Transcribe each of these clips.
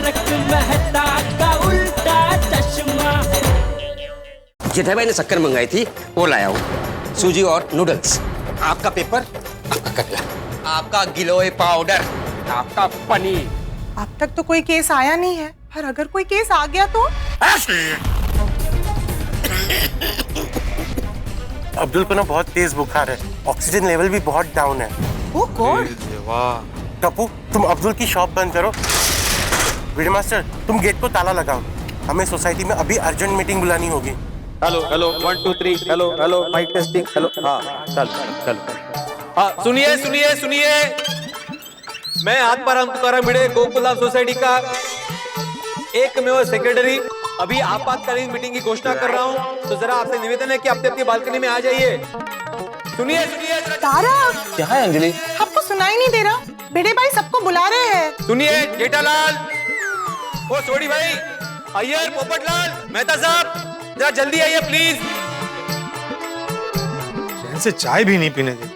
तारक मेहता का उल्टा चश्मा। जेठा भाई ने शक्कर मंगाई थी, वो लाया हूँ। सूजी और नूडल्स। आपका पेपर, आपका कटला, आपका गिलोय पाउडर, आपका पनीर। अब तक तो कोई केस आया नहीं है, पर अगर कोई केस आ गया तो? अब्दुल को ना बहुत तेज बुखार है, ऑक्सीजन लेवल भी बहुत डाउन है। ओ गॉड। टप्पू, तुम अब्दुल की शॉप बंद करो। वीडियो मास्टर, तुम गेट को ताला लगाओ। हमें सोसाइटी में अभी अर्जेंट मीटिंग बुलानी होगी। Hello hello 1 2 3 hello hello mike testing hello. हाँ चलो चलो। हाँ सुनिए सुनिए सुनिए, मैं आत्माराम तुकाराम भिड़े गोकुलधाम सोसाइटी का एकमेव सेक्रेटरी अभी आपातकालीन मीटिंग की घोषणा कर रहा हूँ, तो जरा आपसे निवेदन है कि आप अपनी बालकनी में आ जाइए। सुनिए सुनिए। तारक, क्या है अंजलि? आपको सुनाई नहीं दे रहा? भिड़े भाई सबको बुला रहे हैं। सुनिए जेठालाल, ओ सोडी भाई, अय्यर, पोपटलाल, मेहता साहब, जरा जल्दी आइए प्लीज। चैन से चाय भी नहीं पीने दे।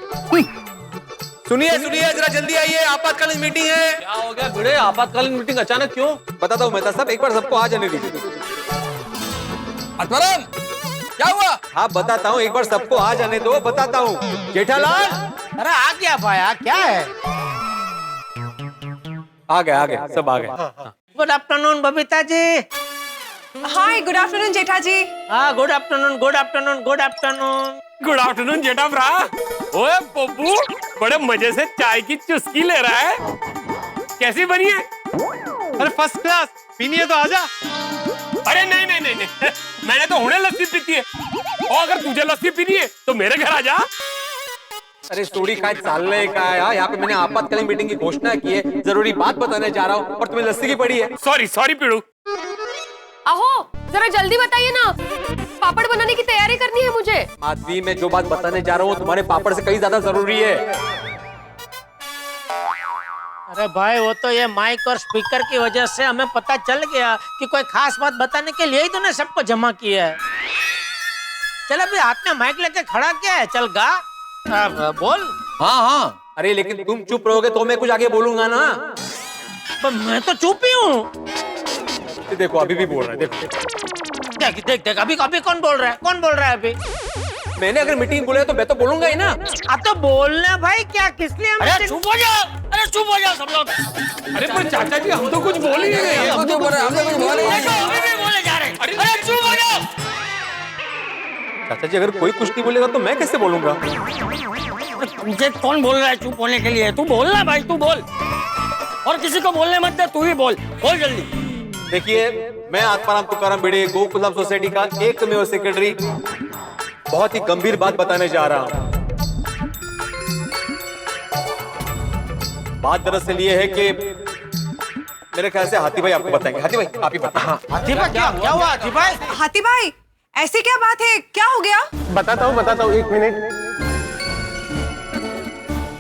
सुनिए सुनिए, जरा जल्दी आइए, आपातकालीन मीटिंग है। क्या हो गया भिड़े, आपातकालीन मीटिंग अचानक क्यों? बताता हूँ मेहता साहब, एक बार सबको आ जाने दीजिए। आत्माराम, क्या हुआ? हाँ बताता हूँ, एक बार सबको आ जाने दो, बताता हूँ। जेठालाल, अरे आ गया पाया, क्या है? आ गए सब आ गए। Good afternoon Babita ji. Hi, good afternoon Jetha ji. हाँ good afternoon good afternoon good afternoon. Good afternoon Jetha भरा। ओए पप्पू, बड़े मजे से चाय की चुस्की ले रहा है। कैसी बनी है? अरे फर्स्ट क्लास, पीनी है तो आजा। अरे नहीं नहीं नहीं नहीं, मैंने तो हुणे लस्सी पीती है, और अगर तुझे लस्सी पीनी है तो मेरे घर आ जा। अरे स्टोरी का चालने का है यहाँ पे, मैंने आपातकालीन मीटिंग की घोषणा की है, जरूरी बात बताने जा रहा हूँ और तुम्हें लस्सी की पड़ी है। सॉरी सॉरी पीड़ू। आहो, जरा जल्दी बताइए ना, पापड़ बनाने की तैयारी करनी है मुझे। माधवी, मैं जो बात बताने जा रहा हूँ तुम्हारे पापड़ से कहीं ज्यादा जरूरी है। अरे भाई वो तो ये माइक और स्पीकर की वजह से हमें पता चल गया कि कोई खास बात बताने के लिए ही तूने सबको जमा किया है। चल अभी हाथ में माइक लेके खड़ा क्या है, चल गा। बोल। हाँ हाँ, अरे लेकिन तुम चुप रहोगे तो मैं कुछ आगे बोलूंगा ना। पर मैं तो चुप ही हूँ। देखो अभी भी बोल रहा है, देखो देख देख देख, अभी अभी कौन बोल रहा है? कौन बोल रहा है अभी? मैंने अगर मीटिंग बोला है तो मैं तो बोलूंगा ही ना। अब तो बोलना भाई, क्या किस लिए? अरे चुप हो जाओ, अरे चुप हो जाओ सब लोग। अरे पर चाचा जी, हम तो कुछ बोल ही नहीं रहे। हम तो बोल रहे, हमने कुछ बोला ही नहीं। अभी भी बोले जा रहे हैं। अरे चुप हो जाओ। चाचा जी, अगर कोई कुछ नहीं बोलेगा तो मैं कैसे बोलूंगा? तुझे कौन बोल रहा है चुप होने के लिए? तू बोल ना भाई, तू बोल, और किसी को बोलने मत दे, तू ही बोल, बोल जल्दी। देखिए, मैं आत्माराम तुकाराम भिड़े गोकुलधाम सोसाइटी का एकमेव सेक्रेटरी बहुत ही गंभीर बात बताने जा रहा हूं। बात दरअसल ये है कि मेरे ख्याल से हाथी भाई आपको बताएंगे। हाथी भाई आप ही बताएं। हाथी भाई क्या हुआ? हाथी भाई, हाथी भाई, ऐसी क्या बात है, क्या हो गया? बताता हूँ, एक मिनट।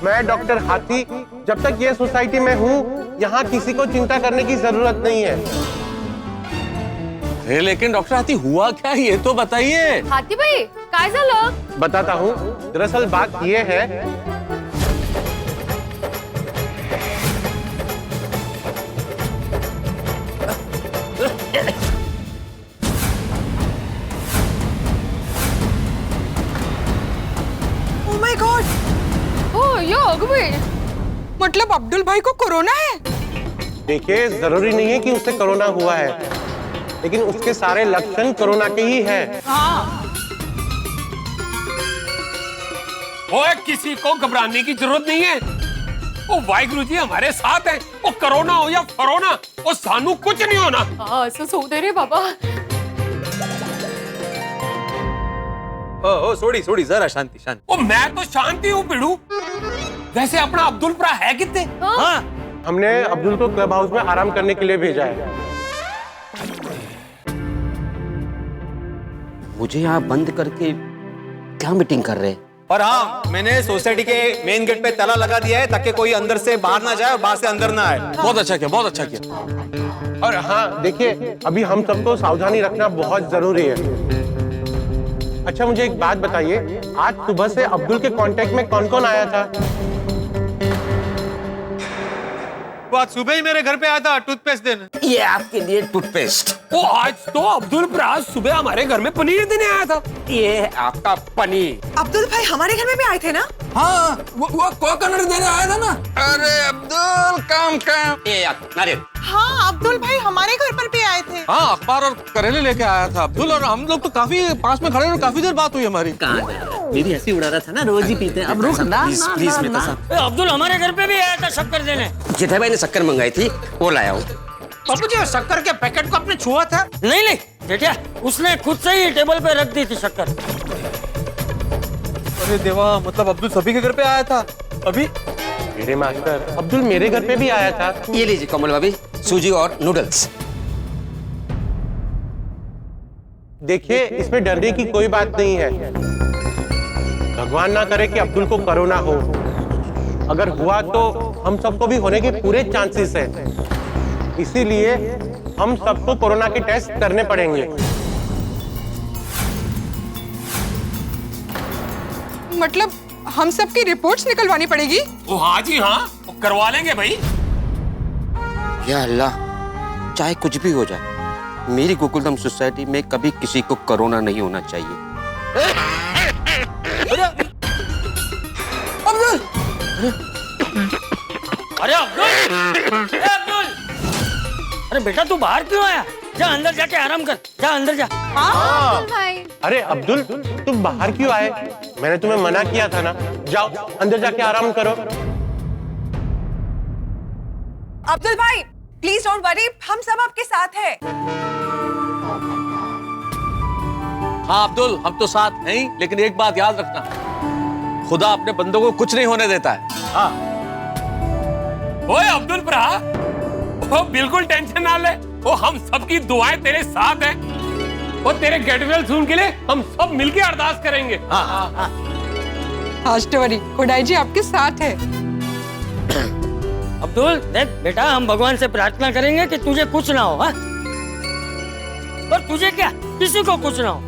मैं डॉक्टर हाथी, जब तक ये सोसाइटी में हूँ, यहाँ किसी को चिंता करने की जरूरत नहीं है। अरे लेकिन डॉक्टर हाथी, हुआ क्या ये तो बताइए। हाथी भाई काय झालं? बताता हूँ, दरअसल बात ये है, ओह माय गॉड, ओ यो अगवे, मतलब अब्दुल भाई को कोरोना है? देखिए जरूरी नहीं है कि उसे कोरोना हुआ है, लेकिन उसके सारे लक्षण कोरोना के ही हैं। ओए किसी को घबराने की जरूरत नहीं है। ओ वाहिगुरु जी हमारे साथ है। ओ कोरोना हो या फरोना, ओ सानू कुछ नहीं होना। असं होऊ दे रे बाबा। ओ सोड़ी जरा शांति शांति। ओ मैं तो शांति हूँ पिड़ू। वैसे अपना अब्दुल भरा है कितने? हाँ हमने अब्दुल को क्लब हाउस में आराम करने के लिए भेजा है। मुझे यहाँ बंद करके क्या मीटिंग कर रहे? और हाँ, मैंने सोसाइटी के मेन गेट पे ताला लगा दिया है ताकि कोई अंदर से बाहर ना जाए और बाहर से अंदर ना आए। बहुत अच्छा किया, बहुत अच्छा किया। और हाँ देखिए, अभी हम सबको सावधानी रखना बहुत जरूरी है। अच्छा मुझे एक बात बताइए, आज सुबह से अब्दुल के कांटेक्ट में कौन कौन आया था? वो आज सुबह ही मेरे घर पे आया था टूथपेस्ट देने। ये आपके लिए टूथपेस्ट। वो आज तो अब्दुल प्राज सुबह हमारे घर में पनीर देने आया था। ये है आपका पनीर। अब्दुल भाई हमारे घर में भी आए थे ना? हाँ, वो कोकोनट देने आया था ना। अरे अब्दुल काम ये नारियल। हाँ अब्दुल भाई हमारे घर पर भी आए थे। हाँ, अखबार और करेले लेके आया था अब्दुल, और हम लोग तो काफी पास में खड़े और काफी देर बात हुई हमारी। मेरी हंसी उड़ा रहा था ना, रोज ही पीते हैं। अब रुक ना। प्लीज मेहता साहब। अब्दुल हमारे घर पे भी आया था शक्कर देने। जेठा भाई ने शक्कर मंगाई थी, वो लाया हूँ। बापू जी शक्कर के पैकेट को आपने छुआ था? नहीं नहीं जेठिया, उसने खुद से ही टेबल पे रख दी थी शक्कर। अरे देवा, मतलब अब्दुल सभी के घर पे आया था अभी? मेरे मास्टर, अब्दुल मेरे घर पे भी आया था। ये लीजिए कमल भाभी, सूजी और नूडल्स। देखिए, इसमें डरने की कोई बात नहीं है। भगवान ना करे कि अब्दुल को कोरोना हो। अगर हुआ तो हम सबको भी होने के पूरे चांसेस हैं। इसीलिए हम सबको कोरोना के टेस्ट करने पड़ेंगे। मतलब हम सबकी रिपोर्ट्स निकलवानी पड़ेगी? ओ हाँ जी हाँ, करवा लेंगे भाई। या अल्लाह, चाहे कुछ भी हो जाए, मेरी गोकुलधाम सोसाइटी में कभी किसी को कोरोना नहीं होना चाहिए। अब्दुल, अरे अब्दुल, ए अब्दुल, अरे बेटा तू बाहर क्यों आया? जा अंदर जाके आराम कर, जा अंदर जा। अब्दुल भाई अरे अब्दुल, तुम बाहर क्यों आए? मैंने तुम्हें मना किया था ना। जाओ अंदर जाके आराम करो। अब्दुल भाई प्लीज डोंट वरी, हम सब आपके साथ हैं। हाँ अब्दुल, हम तो साथ हैं ही, लेकिन एक बात याद रखना, खुदा अपने बंदों को कुछ नहीं होने देता है। हाँ। ओए अब्दुल भरा, वो बिल्कुल टेंशन ना ले, वो हम सबकी दुआएं तेरे साथ हैं। वो तेरे गेट वेल सून के लिए हम सब मिलके अरदास करेंगे। हाँ हाँ हाँ। हॉस्टोरी खुदाई जी आपके साथ है। अब्दुल देख बेटा, हम भगवान से प्रार्थना करेंगे कि तुझे कुछ ना हो। हाँ? और तुझे क्या, किसी को कुछ ना हो।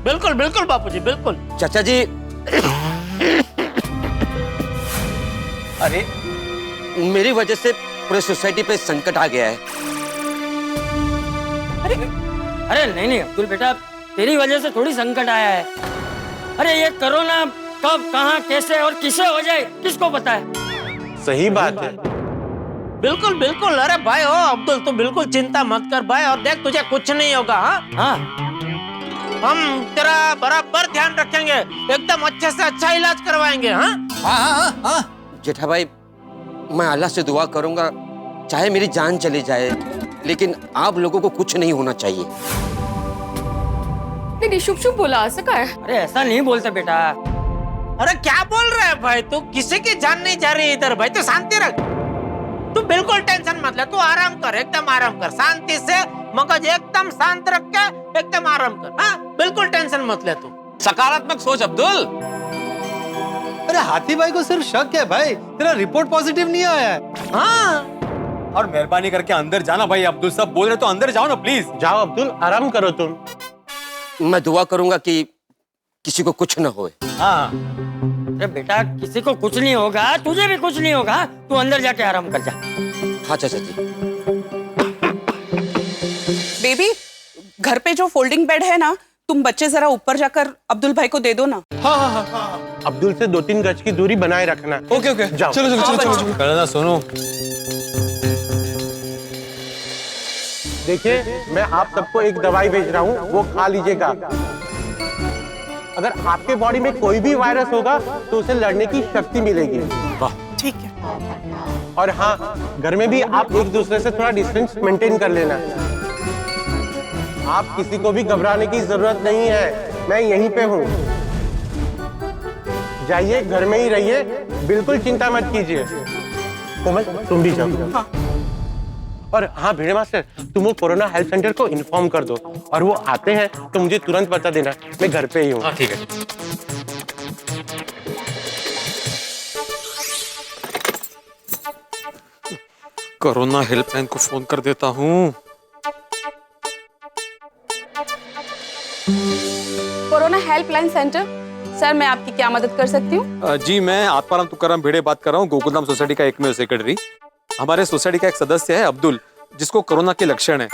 बिल्कुल बिल्कुल बापू जी, बिल्कुल। चाचा जी, अरे मेरी वजह से पूरे सोसाइटी पे संकट आ गया है। अरे नहीं नहीं अब्दुल बेटा, तेरी वजह से थोड़ी संकट आया है। अरे ये कोरोना कब, कहाँ, कैसे और किसे हो जाए किसको पता है? सही बात है। बिल्कुल बिल्कुल। अरे भाई हो अब्दुल, तू बिल्कुल चिंता मत कर भाई, और देख तुझे कुछ नहीं होगा। हाँ हाँ, हम तेरा बराबर ध्यान रखेंगे, एकदम अच्छे से अच्छा इलाज करवाएंगे। हाँ हाँ हाँ हाँ। जेठा भाई, मैं अल्लाह से दुआ करूंगा, चाहे मेरी जान चली जाए, लेकिन आप लोगों को कुछ नहीं होना चाहिए। नहीं शुभ शुभ बोला सका है। अरे ऐसा नहीं बोलते बेटा। अरे क्या बोल रहा है भाई तू? किसी की जान नहीं जा रही इधर भाई, तू शांति रख। तू बिल्कुल टेंशन मत ले, तू आराम कर, एकदम आराम कर, शांति से मगज एकदम शांत रख के एकदम आराम कर। हाँ बिल्कुल टेंशन मत ले तू। सकारात्मक सोच अब्दुल। अरे हाथी भाई को सिर्फ शक है भाई, तेरा रिपोर्ट पॉजिटिव नहीं आया है। हाँ और मेहरबानी करके अंदर जाना भाई, अब्दुल सब बोल रहे तो अंदर जाओ ना प्लीज। जाओ अब्दुल, आराम करो तुम। मैं दुआ करूंगा कि किसी को कुछ न होए। हाँ अरे बेटा, किसी को कुछ नहीं होगा, तुझे भी कुछ नहीं होगा, तू अंदर जाके आराम कर जा। हाँ चाचा जी। बेबी, घर पे जो फोल्डिंग बेड है ना, तुम बच्चे जरा ऊपर जाकर अब्दुल भाई को दे दो ना। हाँ हाँ हाँ। अब्दुल से 2-3 गज की दूरी बनाए रखना। ओके ओके, जाओ। चलो चलो चलो चलो चलो। करना सुनो, देखिए, मैं आप सबको एक दवाई भेज रहा हूँ, वो खा लीजिएगा। अगर आपके बॉडी में कोई भी वायरस होगा तो उसे लड़ने की शक्ति मिलेगी। ठीक है। और हाँ, घर में भी आप एक दूसरे से थोड़ा डिस्टेंस मेंटेन कर लेना। आप किसी को भी घबराने की जरूरत नहीं है, मैं यहीं पे हूँ। जाइए, घर में ही रहिए, बिल्कुल चिंता मत कीजिए। कोमल, तुम भी जाओ। हाँ। और हाँ भिड़े मास्टर, तुम वो कोरोना हेल्थ सेंटर को इन्फॉर्म कर दो, और वो आते हैं तो मुझे तुरंत बता देना, मैं घर पे ही हूँ। हाँ ठीक है। कोरोना हेल्पलाइन को फोन कर देता हूँ। कोरोना हेल्पलाइन सेंटर, सर मैं आपकी क्या मदद कर सकती हूँ? जी, मैं आत्माराम तुकाराम भिड़े बात कर रहा हूँ, गोकुलधाम सोसाइटी का एकमेव सेक्रेटरी। हमारे सोसाइटी का एक सदस्य है अब्दुल, जिसको कोरोना के लक्षण है।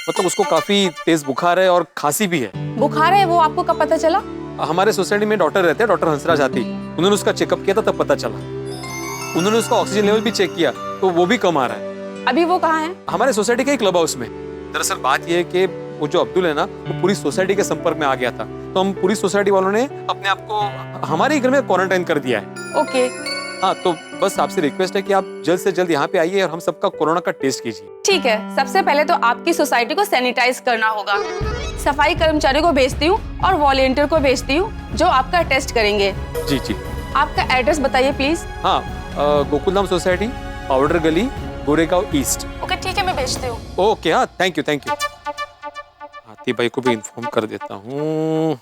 मतलब उसको काफी तेज बुखार है और खांसी भी है। बुखार है, वो आपको कब पता चला? हमारे सोसाइटी में डॉक्टर रहते हैं, डॉक्टर हंसराज हाथी। उन्होंने उसका चेकअप किया था, तब पता चला। उन्होंने उसका ऑक्सीजन लेवल भी चेक किया तो वो भी कम आ रहा है। अभी वो कहाँ है? हमारे सोसाइटी के क्लब हाउस में। दरअसल बात यह है कि वो जो अब्दुल है ना, वो पूरी सोसाइटी के संपर्क में आ गया था, तो हम पूरी सोसाइटी वालों ने अपने आप को हमारे ही घर में क्वारंटाइन कर दिया है। ओके। हाँ, तो बस आपसे रिक्वेस्ट है कि आप जल्द से जल्द यहाँ पे आइए और हम सबका कोरोना का टेस्ट कीजिए। ठीक है, सबसे पहले तो आपकी सोसाइटी को सैनिटाइज करना होगा। सफाई कर्मचारी को भेजती हूँ और वॉलेंटियर को भेजती हूँ जो आपका टेस्ट करेंगे। जी जी। आपका एड्रेस बताइए प्लीज। हाँ, गोकुलधाम सोसाइटी, पाउडर गली, गोरेगांव ईस्ट। ओके ठीक है, मैं भेजती हूँ। ओके, हाँ, थैंक यू थैंक यू। हाथी भाई को भी इन्फॉर्म कर देता हूँ।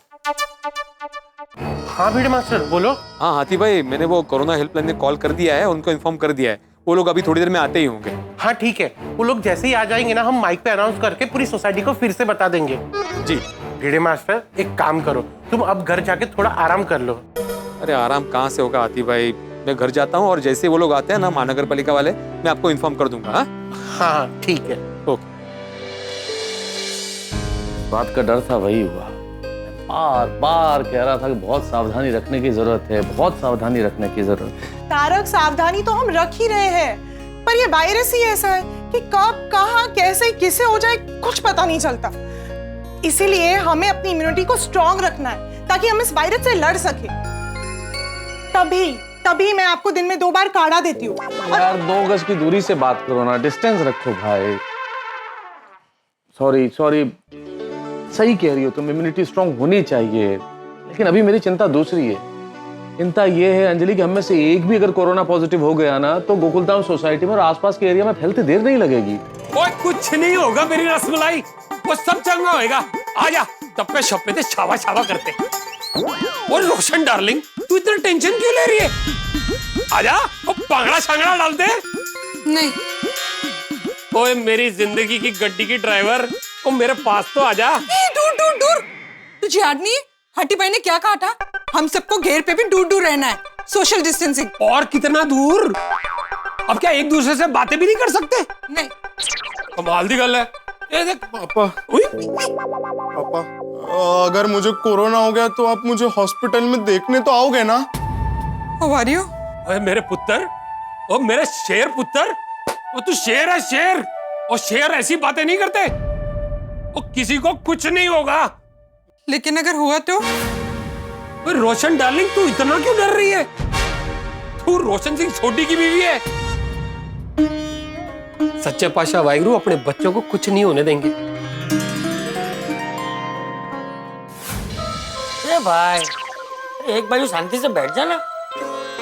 हाँ भिड़े मास्टर बोलो। हाँ हाथी भाई, मैंने वो कोरोना हेल्पलाइन में कॉल कर दिया है, उनको इन्फॉर्म कर दिया है। वो लोग अभी थोड़ी देर में आते ही होंगे। हाँ ठीक है, वो लोग जैसे ही आ जाएंगे ना, हम माइक पे अनाउंस करके पूरी सोसाइटी को फिर से बता देंगे। जी। भिड़े मास्टर एक काम करो, तुम अब घर जाके थोड़ा आराम कर लो। अरे आराम कहाँ से होगा हाथी भाई, मैं घर जाता हूँ और जैसे वो लोग आते हैं ना महानगर पालिका वाले, मैं आपको इन्फॉर्म कर दूंगा। हाँ ठीक है। ओके। बात का डर था, वही हुआ। बार बार कह रहा था कि बहुत सावधानी रखने की जरूरत है, बहुत सावधानी रखने की जरूरत है। तारक, सावधानी तो हम रख ही रहे हैं, पर ये वायरस ही ऐसा है कि कब कहाँ कैसे किसे हो जाए कुछ पता नहीं चलता। इसीलिए हमें अपनी इम्यूनिटी को स्ट्रांग रखना है ताकि हम इस वायरस से लड़ सके। तभी मैं आपको दिन में 2 बार काढ़ा देती हूँ। यार 2 गज की दूरी से बात करो ना, डिस्टेंस रखो भाई। सॉरी, सही कह रही हो तुम, इम्यूनिटी स्ट्रांग होनी चाहिए, लेकिन अभी मेरी चिंता दूसरी है। चिंता ये है अंजलि कि हम में से एक भी अगर कोरोना पॉजिटिव हो गया ना, तो गोकुलधाम सोसाइटी में और आसपास के एरिया में फैलते देर नहीं लगेगी। ओए कुछ नहीं होगा मेरी रसमलाई, वो सब चंगा होएगा। आजा, तप्पे शप्पे ते छावा छावा करते। और रोशन डार्लिंग, तू इतना टेंशन क्यों ले रही है? आजा, वो पांगड़ा छांगड़ा डाल दे। नहीं। ओए मेरी जिंदगी की गड्डी की ड्राइवर, वो मेरे पास तो आजा। दूर। तुझे याद नहीं, हट्टी भाई ने क्या कहा था? हम सबको घेर पे भी दूर रहना है, सोशल डिस्टेंसिंग। और कितना दूर? अब क्या एक दूसरे से बातें भी नहीं कर सकते? नहीं। कमाल दी गल है। ये देख पापा, अगर मुझे कोरोना हो गया तो आप मुझे हॉस्पिटल में देखने तो आओगे ना? How are you? ओए मेरे पुत्र, ओ मेरे शेर पुत्र, वो तू शेर है शेर, और शेर ऐसी बातें नहीं करते। वो किसी को कुछ नहीं होगा। लेकिन अगर हुआ तो? रोशन डार्लिंग, तू इतना क्यों डर रही है? तू रोशन सिंह छोटी की बीवी है। सच्चे पातशाह वाहिगुरु अपने बच्चों को कुछ नहीं होने देंगे। अरे भाई, एक बार शांति से बैठ जाना।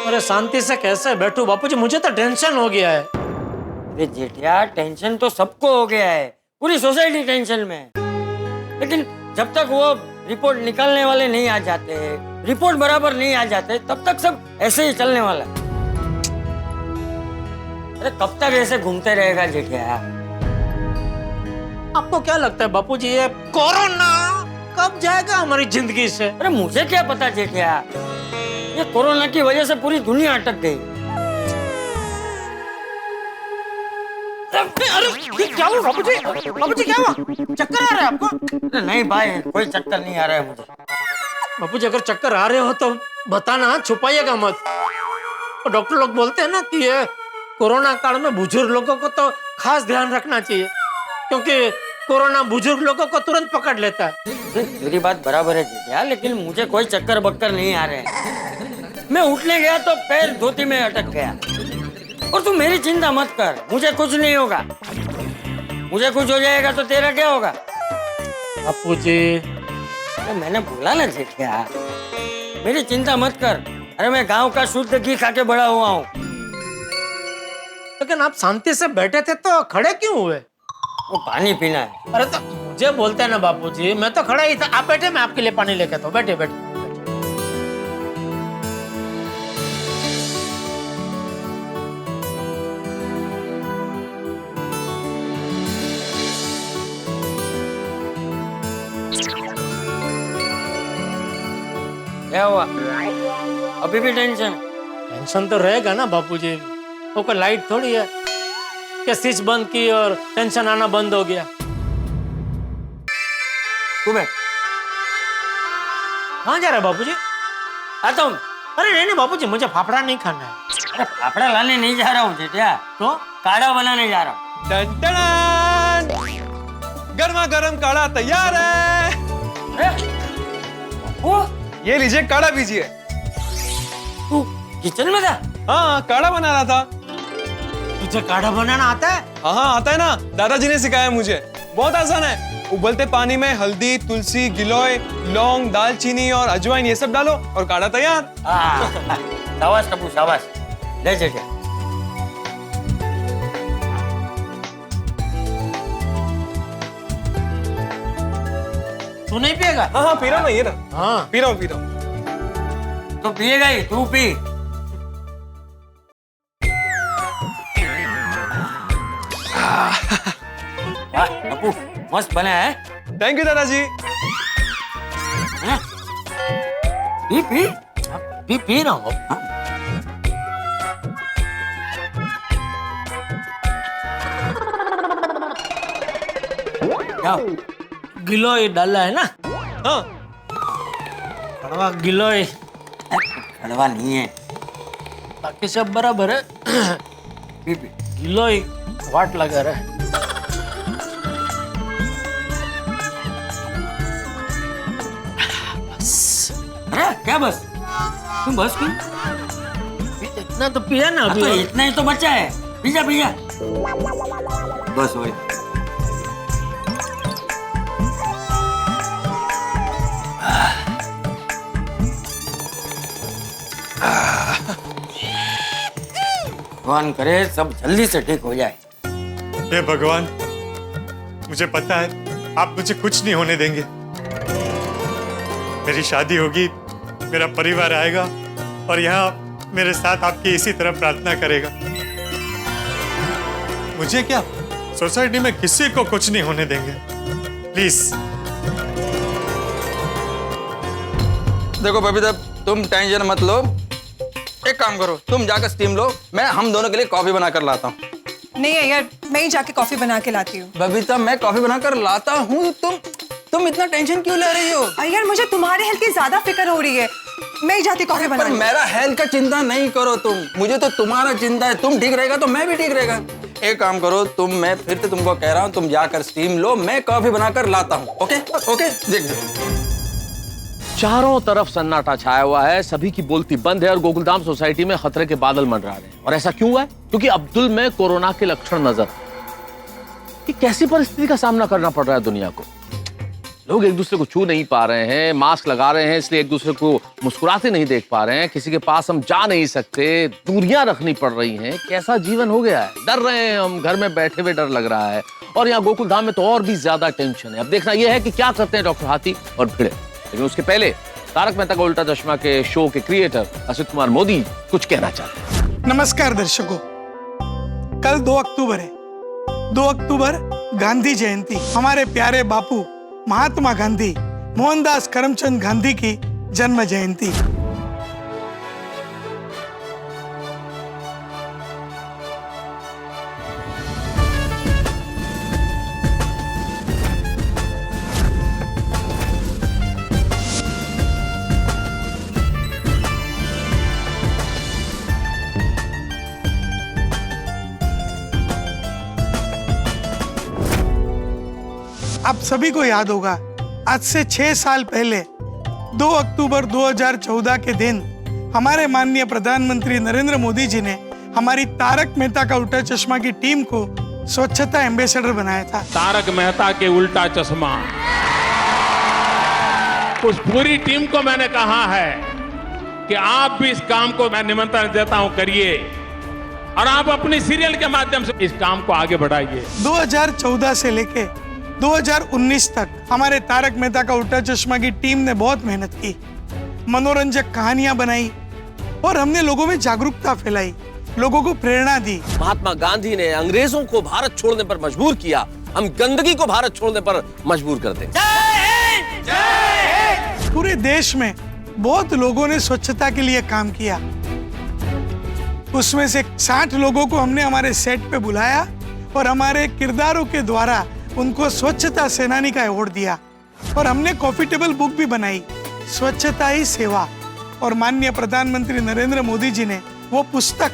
अरे शांति से कैसे बैठूं बापूजी, मुझे तो टेंशन हो गया है। अरे जेठिया, टेंशन तो सबको हो गया है, पूरी सोसाइटी टेंशन में है। लेकिन जब तक वो रिपोर्ट निकालने वाले नहीं आ जाते, रिपोर्ट बराबर नहीं आ जाते, तब तक सब ऐसे ही चलने वाला है। अरे कब तक ऐसे घूमते रहेगा जेठिया? आपको क्या लगता है बापूजी, ये कोरोना कब जाएगा हमारी जिंदगी से? अरे मुझे क्या पता जेठिया, ये कोरोना की वजह से पूरी दुनिया अटक गई। अरे ये क्या हुआ बापूजी? बापूजी क्या हुआ? चक्कर आ रहा है आपको? अरे नहीं भाई, कोई चक्कर नहीं आ रहा है मुझे। बापूजी अगर चक्कर आ रहे हो तो बताना, छुपाइएगा मत। और डॉक्टर लोग बोलते हैं ना कि ये कोरोना काल में बुजुर्ग लोगों को तो खास ध्यान रखना चाहिए, क्योंकि कोरोना बुजुर्ग लोगों को तुरंत पकड़ लेता है। मेरी बात बराबर है जीजा, लेकिन मुझे कोई चक्कर बक्कर नहीं आ रहे हैं। मैं उठने गया तो पैर धोती में अटक गया। और तू मेरी चिंता मत कर, मुझे कुछ नहीं होगा। मुझे कुछ हो जाएगा तो तेरा क्या होगा? बापूजी मैंने बोला ना जेठिया, मेरी चिंता मत कर। अरे मैं गांव का शुद्ध घी खा के बड़ा हुआ हूँ। लेकिन आप शांति से बैठे थे तो खड़े क्यों हुए? वो पानी पीना है। अरे तो मुझे बोलते हैं ना बापूजी, मैं तो खड़ा ही था। आप बैठे, मैं आपके लिए पानी लेके आता हूँ। बैठे बैठे। क्या हुआ? अभी भी टेंशन? टेंशन तो रहेगा ना बापूजी। वो कोई लाइट थोड़ी है कि स्विच बंद की और टेंशन आना बंद हो गया। तू बैठ। कहाँ जा रहा है बापूजी? आता हूँ। अरे नहीं बापूजी, मुझे फाफड़ा नहीं खाना है। अरे फाफड़ा लाने नहीं जा रहा हूँ जेठिया, तो काढ़ा बनाने जा रहा हूँ। गर्मा गर्म काढ़ा तैयार है। वो ये लीजिए, काढ़ा पीजिए। तू किचन में था? हाँ, काढ़ा बना रहा था। तुझे काढ़ा बनाना आता है? हाँ, आता है ना, दादाजी ने सिखाया मुझे। बहुत आसान है। उबलते पानी में हल्दी, तुलसी, गिलोय, लौंग, दालचीनी और अजवाइन ये सब डालो और काढ़ा तैयार। शाबाश टप्पू शाबाश। ले जेठिया। तू नहीं पिएगा? हाँ हाँ, पी रहा हूँ ना, ये ना। हाँ पी रहा हूँ। तो पिएगा ही, तू पी। टप्पू मस्त बना है। थैंक यू दादाजी। पी पी पी पी ना हो। क्या गिलोय डाला है ना? हाँ, कड़वा गिलोय, कड़वा नहीं है। बाकी सब बराबर है। P P. गिलोय वाट लगा रहा है। अरे क्या बस? तुम बस क्यों? इतना तो पिया ना अभी। तो इतना ही तो बचा है। Pizza pizza. बस वही। भगवान करे सब जल्दी से ठीक हो जाए। हे भगवान, मुझे पता है आप मुझे कुछ नहीं होने देंगे। मेरी शादी होगी, मेरा परिवार आएगा और यहाँ मेरे साथ आपकी इसी तरह प्रार्थना करेगा। मुझे क्या, सोसाइटी में किसी को कुछ नहीं होने देंगे। प्लीज। देखो बबीता, तुम टेंशन मत लो। एक काम करो, तुम जाकर स्टीम लो, मैं हम दोनों के लिए कॉफी बना कर लाता हूँ। नहीं यार, मैं ही जाके कॉफी बना के लाती हूँ। बबीता, मैं कॉफी बना कर लाता हूँ। तुम इतना टेंशन क्यों ले रही हो? यार मुझे तुम्हारे हेल्थ की ज्यादा फिक्र हो रही है। मैं ही जाती कॉफी बना। पर मेरा हेल्थ का चिंता नहीं करो तुम, मुझे तो तुम्हारा चिंता है। तुम ठीक रहेगा तो मैं भी ठीक रहेगा। एक काम करो तुम, मैं फिर से तुमको कह रहा हूँ, तुम जाकर स्टीम लो, मैं कॉफी बनाकर लाता हूँ। Okay okay. देख चारों तरफ सन्नाटा छाया हुआ है, सभी की बोलती बंद है और गोकुलधाम सोसाइटी में खतरे के बादल मंडरा रहे हैं। और ऐसा क्यों हुआ है? क्योंकि अब्दुल में कोरोना के लक्षण नजर। कि कैसी परिस्थिति का सामना करना पड़ रहा है दुनिया को। लोग एक दूसरे को छू नहीं पा रहे हैं, मास्क लगा रहे हैं इसलिए एक दूसरे को मुस्कुराते नहीं देख पा रहे हैं, किसी के पास हम जा नहीं सकते, दूरियां रखनी पड़ रही हैं। कैसा जीवन हो गया है। डर रहे हैं हम, घर में बैठे हुए डर लग रहा है। और यहाँ गोकुलधाम में तो और भी ज्यादा टेंशन है। अब देखना यह है कि क्या करते हैं डॉक्टर हाथी और भिड़े। लेकिन उसके पहले तारक मेहता का उल्टा चश्मा के शो के क्रिएटर असित कुमार मोदी कुछ कहना चाहते हैं। नमस्कार दर्शकों, कल 2 अक्टूबर है। 2 अक्टूबर गांधी जयंती। हमारे प्यारे बापू महात्मा गांधी मोहनदास करमचंद गांधी की जन्म जयंती। आप सभी को याद होगा, आज से 6 साल पहले 2 अक्टूबर 2014 के दिन हमारे माननीय प्रधानमंत्री नरेंद्र मोदी जी ने हमारी तारक मेहता का उल्टा चश्मा की टीम को स्वच्छता एम्बेसडर बनाया था। तारक मेहता के उल्टा चश्मा, उस पूरी टीम को मैंने कहा है कि आप भी इस काम को मैं निमंत्रण देता हूं, करिए और आप अपनी सीरियल के माध्यम से इस काम को आगे बढ़ाइए। 2014 से लेके 2019 तक हमारे तारक मेहता का उल्टा चश्मा की टीम ने बहुत मेहनत की, मनोरंजक कहानियां बनाई और हमने लोगों में जागरूकता फैलाई, लोगों को प्रेरणा दी। महात्मा गांधी ने अंग्रेजों को भारत छोड़ने पर मजबूर किया, हम गंदगी को भारत छोड़ने पर मजबूर कर दें। पूरे देश में बहुत लोगों ने स्वच्छता के लिए काम किया। उसमें से 60 लोगों को हमने हमारे सेट पे बुलाया और हमारे किरदारों के द्वारा उनको स्वच्छता सेनानी का अवार्ड दिया। और हमने कॉफी टेबल बुक भी बनाई, स्वच्छता ही सेवा, और माननीय प्रधानमंत्री नरेंद्र मोदी जी ने वो पुस्तक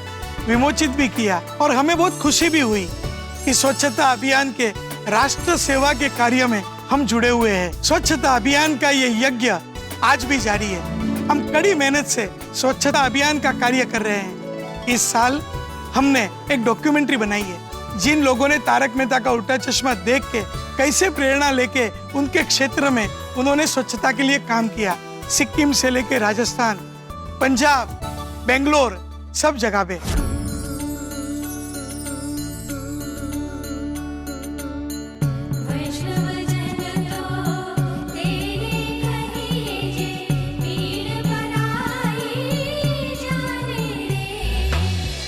विमोचित भी किया। और हमें बहुत खुशी भी हुई कि स्वच्छता अभियान के राष्ट्र सेवा के कार्य में हम जुड़े हुए हैं। स्वच्छता अभियान का ये यज्ञ आज भी जारी है। हम कड़ी मेहनत से स्वच्छता अभियान का कार्य कर रहे हैं। इस साल हमने एक डॉक्यूमेंट्री बनाई है। जिन लोगों ने तारक मेहता का उल्टा चश्मा देख के कैसे प्रेरणा लेके उनके क्षेत्र में उन्होंने स्वच्छता के लिए काम किया, सिक्किम से लेके राजस्थान, पंजाब, बेंगलोर, सब जगह पे।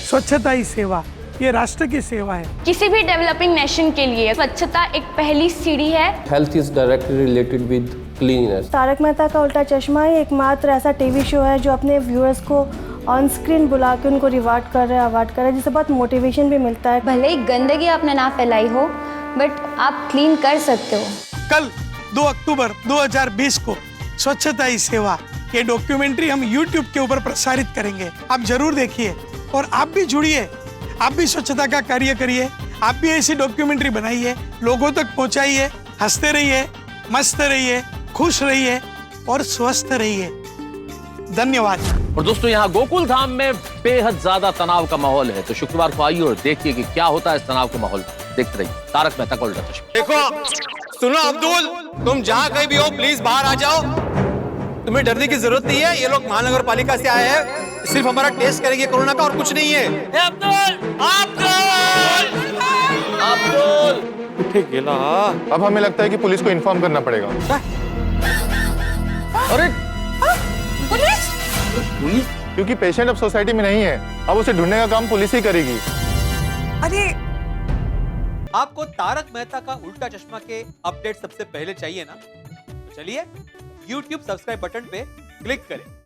स्वच्छता ही सेवा, ये राष्ट्र की सेवा है। किसी भी डेवलपिंग नेशन के लिए स्वच्छता एक पहली सीढ़ी है। Health is directly related with cleanness. Tarak Mehta का उल्टा चश्मा ही एकमात्र ऐसा टीवी शो है जो अपने व्यूअर्स को ऑन स्क्रीन बुला के उनको रिवार्ड कर रहा है, जिससे बहुत मोटिवेशन भी मिलता है। भले ही गंदगी आपने ना फैलाई हो, बट आप क्लीन कर सकते हो। कल 2 अक्टूबर 2020 को स्वच्छता ही सेवा ये डॉक्यूमेंट्री हम YouTube के ऊपर प्रसारित करेंगे। आप जरूर देखिए और आप भी जुड़िए, आप भी स्वच्छता का कार्य करिए, आप भी ऐसी डॉक्यूमेंट्री बनाइए, लोगों तक पहुंचाइए। हंसते रहिए, मस्त रहिए, खुश रहिए और स्वस्थ रहिए। धन्यवाद। और दोस्तों, यहाँ गोकुल धाम में बेहद ज्यादा तनाव का माहौल है, तो शुक्रवार को आइए और देखिए कि क्या होता है इस तनाव के माहौल में। देखते रहिए तारक मेहता का उल्टा चश्मा। देखो, सुनो अब्दुल, तुम जहाँ कहीं भी हो प्लीज बाहर आ जाओ। तुम्हें डरने की जरूरत नहीं है। ये लोग महानगर पालिका से आए हैं, सिर्फ हमारा टेस्ट करेंगे कोरोना का और कुछ नहीं है। अब्दुल उठे गेला। अब हमें लगता है कि पुलिस को इन्फॉर्म करना पड़ेगा। अरे पुलिस? पुलिस? क्योंकि पेशेंट अब सोसाइटी में नहीं है, अब उसे ढूंढने का काम पुलिस ही करेगी। अरे आपको तारक मेहता का उल्टा चश्मा के अपडेट सबसे पहले चाहिए ना? चलिए YouTube सब्सक्राइब बटन पे क्लिक करें।